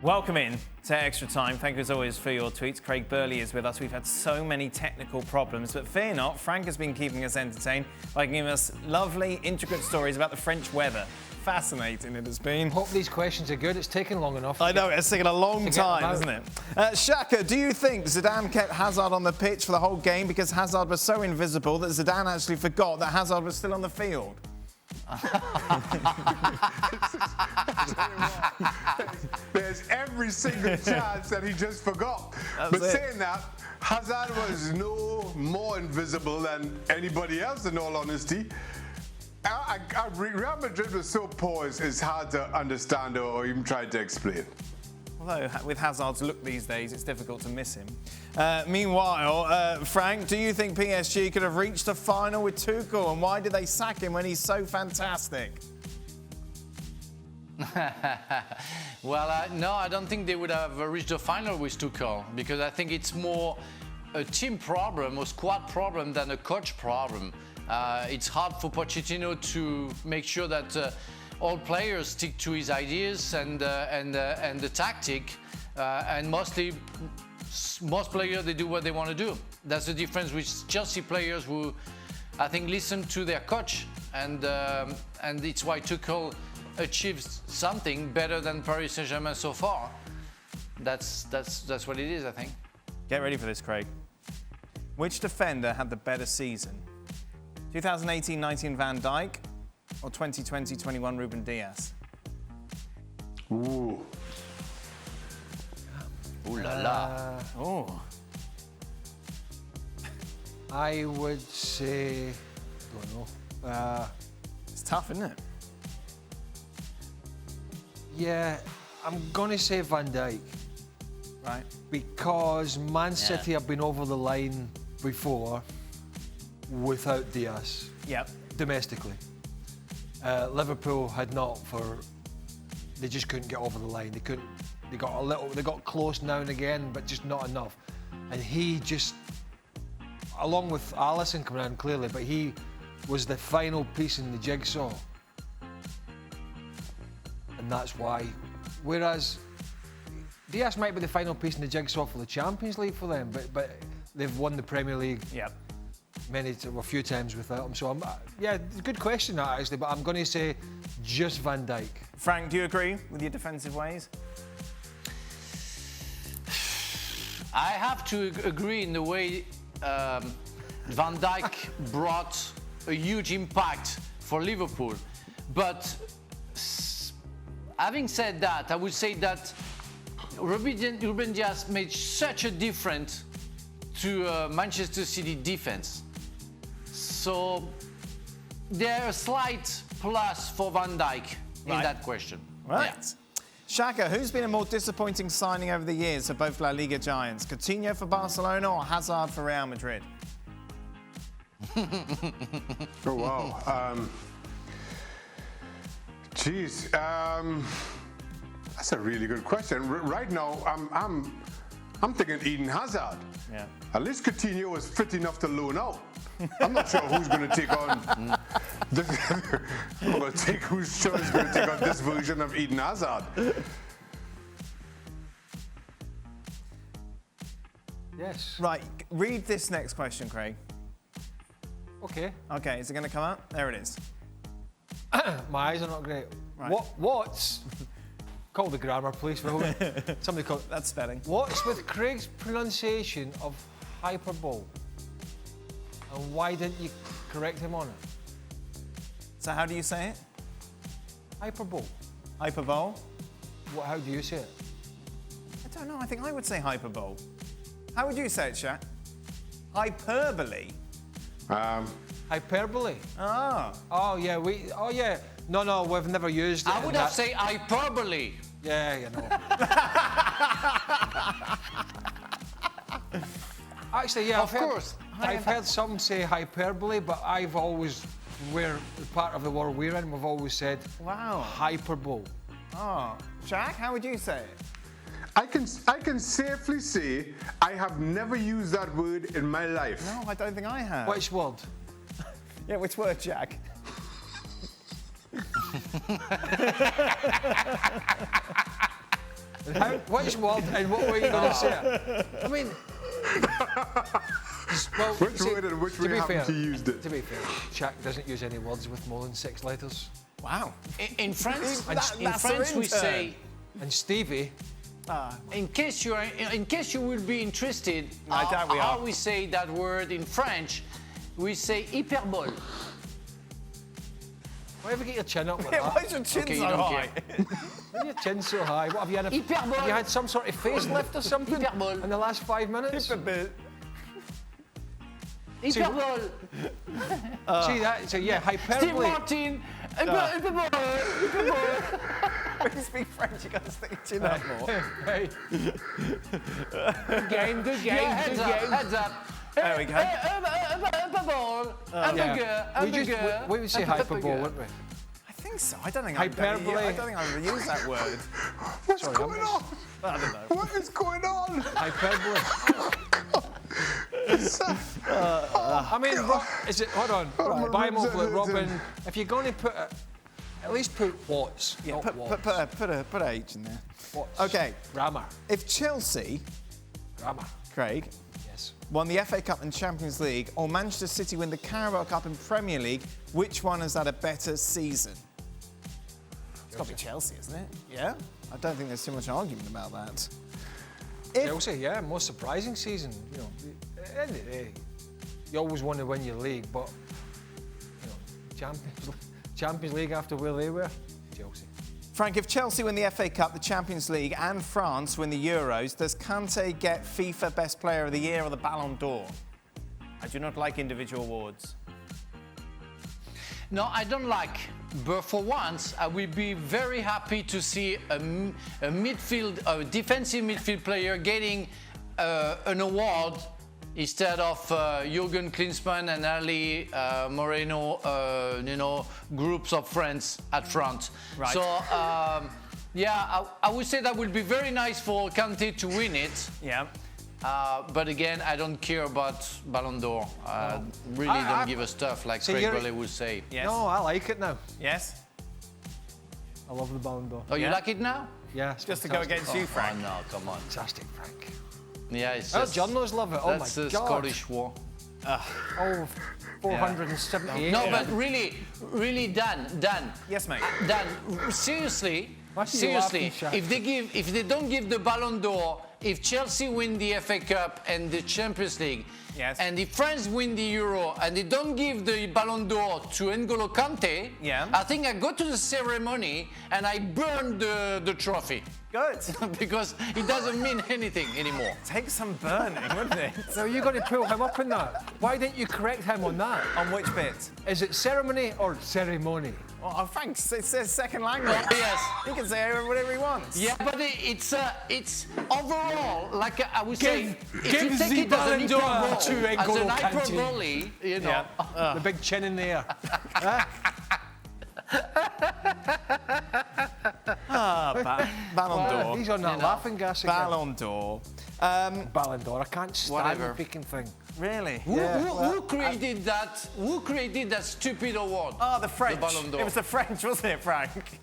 Welcome in to Extra Time. Thank you as always for your tweets. Craig Burley is with us. We've had so many technical problems, but fear not, Frank has been keeping us entertained by giving us lovely, intricate stories about the French weather. Fascinating it has been. Hope these questions are good. It's taken long enough. I know, it's taken a long time, isn't it? Shaka, do you think Zidane kept Hazard on the pitch for the whole game because Hazard was so invisible that Zidane actually forgot that Hazard was still on the field? There's every single chance that he just forgot. Saying that, Hazard was no more invisible than anybody else, in all honesty. Real Madrid was so poor, it's hard to understand or even try to explain. Although, with Hazard's look these days, it's difficult to miss him. Meanwhile, Frank, do you think PSG could have reached the final with Tuchel? And why did they sack him when he's so fantastic? Well, no, I don't think they would have reached the final with Tuchel, because I think it's more a team problem or squad problem than a coach problem. It's hard for Pochettino to make sure that all players stick to his ideas and the tactic, and most players, they do what they want to do. That's the difference with Chelsea players who, I think, listen to their coach, and it's why Tuchel achieved something better than Paris Saint-Germain so far. That's what it is, I think. Get ready for this, Craig. Which defender had the better season? 2018-19 Van Dijk or 2020-21 Ruben Dias? Ooh. Ooh la la. Oh. I would say, don't know. It's tough, isn't it? Yeah, I'm gonna say Van Dijk. Right. Because Man City have been over the line before without Dias. Yep. Domestically. Liverpool had not for. They just couldn't get over the line. They couldn't. They got close now and again, but just not enough. And he just, along with Alisson coming in clearly, but he was the final piece in the jigsaw. And that's why. Whereas Dias might be the final piece in the jigsaw for the Champions League for them, but they've won the Premier League. Yep. A few times without him. So, yeah, good question that actually, but I'm going to say just Van Dijk. Frank, do you agree with your defensive ways? I have to agree in the way Van Dijk brought a huge impact for Liverpool. But having said that, I would say that Ruben Dias made such a difference to Manchester City defense. So there's a slight plus for Van Dijk in that question. Right. Yeah. Shaka, who's been a more disappointing signing over the years for both La Liga giants? Coutinho for Barcelona or Hazard for Real Madrid? Oh, wow. That's a really good question. Right now, I'm thinking Eden Hazard. Yeah. At least Coutinho was fit enough to loan out. I'm not sure who's going to take on. Who's sure is going to take on this version of Eden Hazard? Yes. Right, read this next question, Craig. Okay. Okay, is it going to come up? There it is. My eyes are not great. Right. What's... Call the grammar, please, Will. Somebody call... That's spelling. What's with Craig's pronunciation of hyperbole? And why didn't you correct him on it? So how do you say it? Hyperbole. Hyperbole? How do you say it? I don't know, I think I would say hyperbole. How would you say it, Shaq? Hyperbole? Hyperbole. Ah. Oh, yeah, yeah. No, we've never used it. I would have said hyperbole. Yeah, you know. Actually, yeah, I've heard some say hyperbole, but I've always, where the part of the world we're in, we've always said hyperbole. Oh. Shaq, how would you say it? I can safely say I have never used that word in my life. No, I don't think I have. Which word? Yeah, which word, Jack? Which word and what were you going to say? I mean, well, Which word and which way haven't you used it? To be fair, Shaq doesn't use any words with more than 6 letters. Wow. In France, That's we their say. intern. And Stevie, In case you will be interested, I doubt we how are. we say that word in French, we say hyperbole. why have you got your chin up like Yeah, that? why is your chin Okay, you so don't high? Why are your chin so high? What have you had? Hyperbole. Have you had some sort of facelift or something Hyperbole. in the last 5 minutes? Hyperbole. See that? So yeah, Steve hyperbole. Martin. Hyperbole. When you speak French, you got to stick your chin up more. Hey. Good game, good game, Yeah, good heads up, game. heads up. There we go. Hyperbole. Hamburger. We would say hyperbole, wouldn't we? I think so. I don't think Hyperbole. I don't think I've ever used that word. What's Sorry, going on? I don't know. What is going on? Hyperbole. I mean, is it? Hold on. Buy him over, Robin. If you're going to put it, at least put watts. Yeah, not watts. put a H in there. Watts. Okay. Grammar. If Chelsea, Grammar. Craig, Yes. won the FA Cup and Champions League, or Manchester City win the Carabao Cup and Premier League, which one has had a better season? It's got to be Chelsea, isn't it? Yeah? I don't think there's too much argument about that. Chelsea, yeah, most surprising season. You know, at the end of the day, you always want to win your league, but you know, Champions League after where they were, Chelsea. Frank, if Chelsea win the FA Cup, the Champions League, and France win the Euros, does Kante get FIFA Best Player of the Year or the Ballon d'Or? I do not like individual awards. No, I don't like. But for once, I will be very happy to see a defensive midfield player getting an award instead of Jurgen Klinsmann and Ali Moreno, groups of friends at front. Right. So, yeah, I would say that would be very nice for Kante to win it. Yeah. But again, I don't care about Ballon d'Or. Really don't give a stuff like Craig Burley would say. Yes. No, I like it now. Yes? I love the Ballon d'Or. Oh, you Yeah. like it now? Yeah, it's Just to go fantastic. against you, Frank. Oh, no, come on. Fantastic, Frank. Yeah, it's Our just... journalists love it. Oh my That's the God. Scottish war. Oh, 478. No, but really, Dan. Yes, mate. Dan, seriously, Why are you laughing, Shaq? if they don't give the Ballon d'Or, if Chelsea win the FA Cup and the Champions League, Yes. and if France win the Euro, and they don't give the Ballon d'Or to N'Golo Kante, Yeah. I think I go to the ceremony and I burn the trophy Good. because it doesn't mean anything anymore. Take some burning, wouldn't it? So you're going to pull him up in that? Why didn't you correct him on that? On which bit? Is it ceremony or ceremony? Oh, Frank, it says second language. Yes. He can say whatever he wants. Yeah, but it's overall, like I would say, if give you take the it as an Ballon d'Or hyperbole, to as N'Golo an Kante. hyperbole, you know. Yeah. The big chin in the air. Ballon d'Or. He's on that laughing gas again. Ballon d'Or. Ballon d'Or. I can't stand Whatever. the freaking thing. Really? Who created that? Who created that stupid award? Oh, the French. The Ballon d'Or. It was the French, wasn't it, Frank?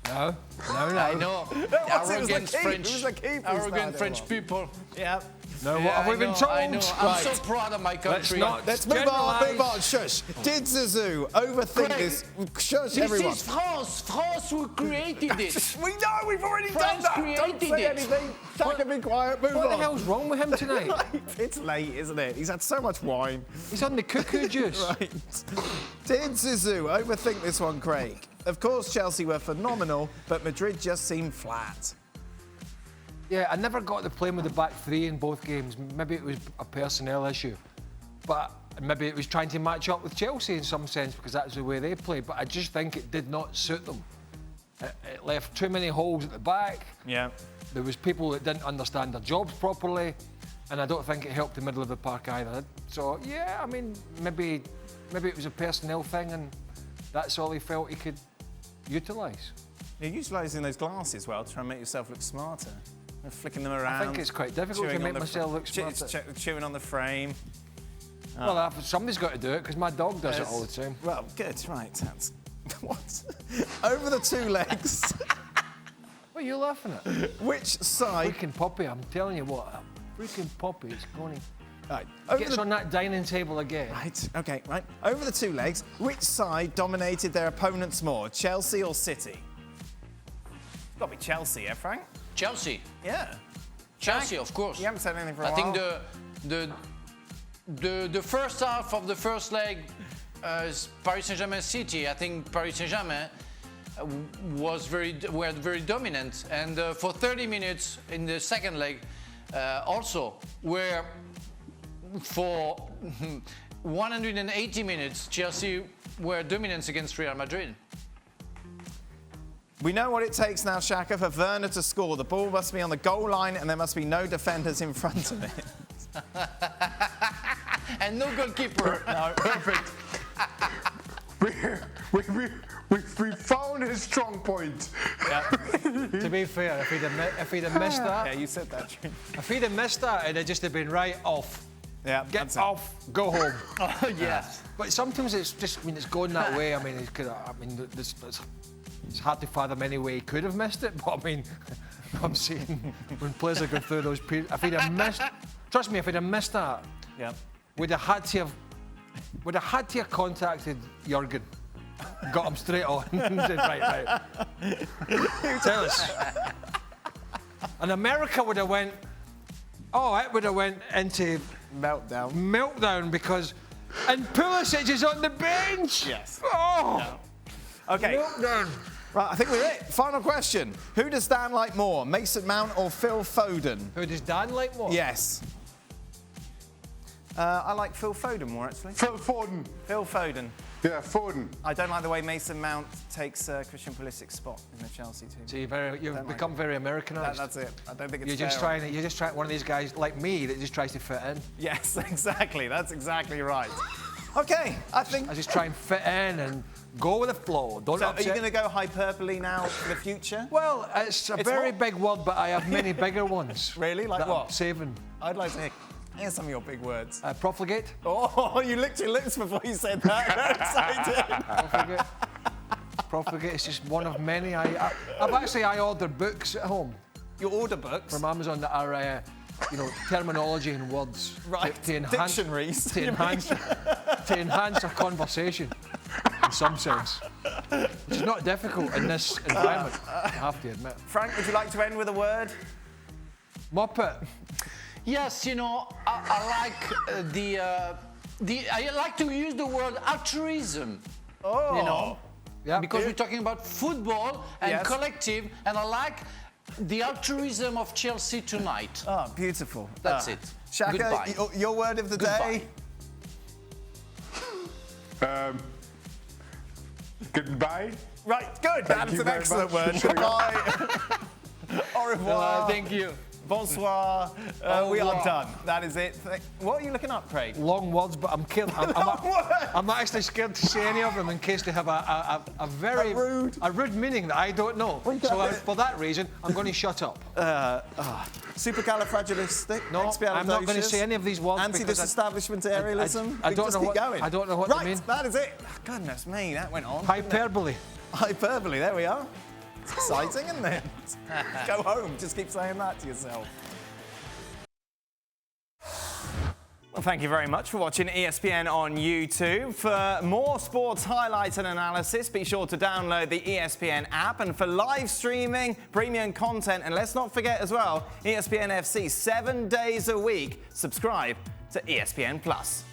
No. I know. It was the Arrogant keep. French, It was the keep who arrogant started French it. people. Yeah. No, what Yeah, have we I been know, told? I know. I'm Right. so proud of my country. Let's move on. Generalise. Shush. Did Zizou overthink Craig, this? Shush, This everyone. is France. France who created it. We know, we've already France done that. Don't created say it. anything. Shaka, be quiet. Move What the on. hell's wrong with him tonight? It's late, isn't it? He's had so much wine. He's on the cuckoo juice. Right. Did Zizou overthink this one, Craig? Of course, Chelsea were phenomenal, but Madrid just seemed flat. Yeah, I never got to play with the back three in both games. Maybe it was a personnel issue. But maybe it was trying to match up with Chelsea in some sense because that's the way they play. But I just think it did not suit them. It left too many holes at the back. Yeah. There was people that didn't understand their jobs properly. And I don't think it helped the middle of the park either. So, yeah, I mean, maybe it was a personnel thing and that's all he felt he could utilise. You're utilising those glasses well to try and make yourself look smarter. And flicking them around. I think it's quite difficult to chewing make on the myself look smarter. Chewing on the frame. Well, somebody's got to do it because my dog does it all the time. Well, good, right. That's what? Over the two legs. What are you laughing at? Which side? Freaking Poppy, I'm telling you what. Freaking Poppy is going. Right. Gets on that dining table again. Right, okay, right. Over the two legs, which side dominated their opponents more, Chelsea or City? It's got to be Chelsea, yeah, Frank? Chelsea. Yeah. Chelsea, of course. You haven't said anything for a I while. think the first half of the first leg is Paris Saint-Germain City. I think Paris Saint-Germain were very dominant, and for 30 minutes in the second leg also, where for 180 minutes Chelsea were dominant against Real Madrid. We know what it takes now, Shaka, for Werner to score. The ball must be on the goal line and there must be no defenders in front of it. And no goalkeeper. No, perfect. We found his strong point. Yeah. To be fair, if he'd have missed that, Yeah, you said that, Jim. if he'd have missed that, it'd have just have been right off. Yeah, Get that's it. off, go home. Oh, yes. But sometimes it's just, it's going that way. I mean, it's hard to fathom any way he could have missed it. But I mean, I'm saying when players are going through those periods, if he'd have missed, trust me, if he'd have missed that, Yeah. we'd have had to have contacted Jurgen, got him straight on, and said, right. Tell us. And America would have went. Oh, it would have went into meltdown because, and Pulisic is on the bench. Yes. Oh. Yeah. Okay. Meltdown. Right, I think we're it. Final question. Who does Dan like more, Mason Mount or Phil Foden? Who does Dan like more? Yes. I like Phil Foden more, actually. Phil Foden. Phil Foden. Yeah, Foden. I don't like the way Mason Mount takes Christian Pulisic's spot in the Chelsea team. So you've become very Americanised. That's it. I don't think it's You're just fair. trying one of these guys like me that just tries to fit in. Yes, exactly. That's exactly right. Okay, I think. I just try and fit in and go with the flow. Don't So are upset. you going to go hyperbole now for the future? Well, it's a very what? big word, but I have many bigger ones. Really? Like that what? I'm saving. I'd like to hear some of your big words. Profligate. Oh, you licked your lips before you said that. Very excited. Profligate. Profligate is just one of many. I order books at home You order books. from Amazon that are, terminology and words Right, to enhance dictionaries. to enhance a conversation in some sense, which is not difficult in this environment. I have to admit. Frank, would you like to end with a word? Muppet. Yes, I like I like to use the word altruism. Oh. Yeah. Because we're talking about football and Yes. collective, and I like the altruism of Chelsea tonight. Oh, beautiful. That's it. Shaka, Goodbye. your word of the Goodbye. day? Goodbye. Right, good. That's you an very excellent much. word. Goodbye. Au revoir. Thank you. Bonsoir. We are done. That is it. What are you looking up, Craig? Long words, but I'm not actually scared to say any of them in case they have a very rude meaning that I don't know. So for that reason, I'm going to shut up. Supercalifragilistic. No, I'm not going to say any of these words. Anti-disestablishmentarianism. I don't know keep what. going. I don't know what right, they mean. that is it. Goodness me, that went on. Hyperbole. Hyperbole. There we are. It's exciting, isn't it? Go home. Just keep saying that to yourself. Well, thank you very much for watching ESPN on YouTube. For more sports highlights and analysis, be sure to download the ESPN app. And for live streaming, premium content, and let's not forget as well, ESPN FC 7 days a week. Subscribe to ESPN Plus.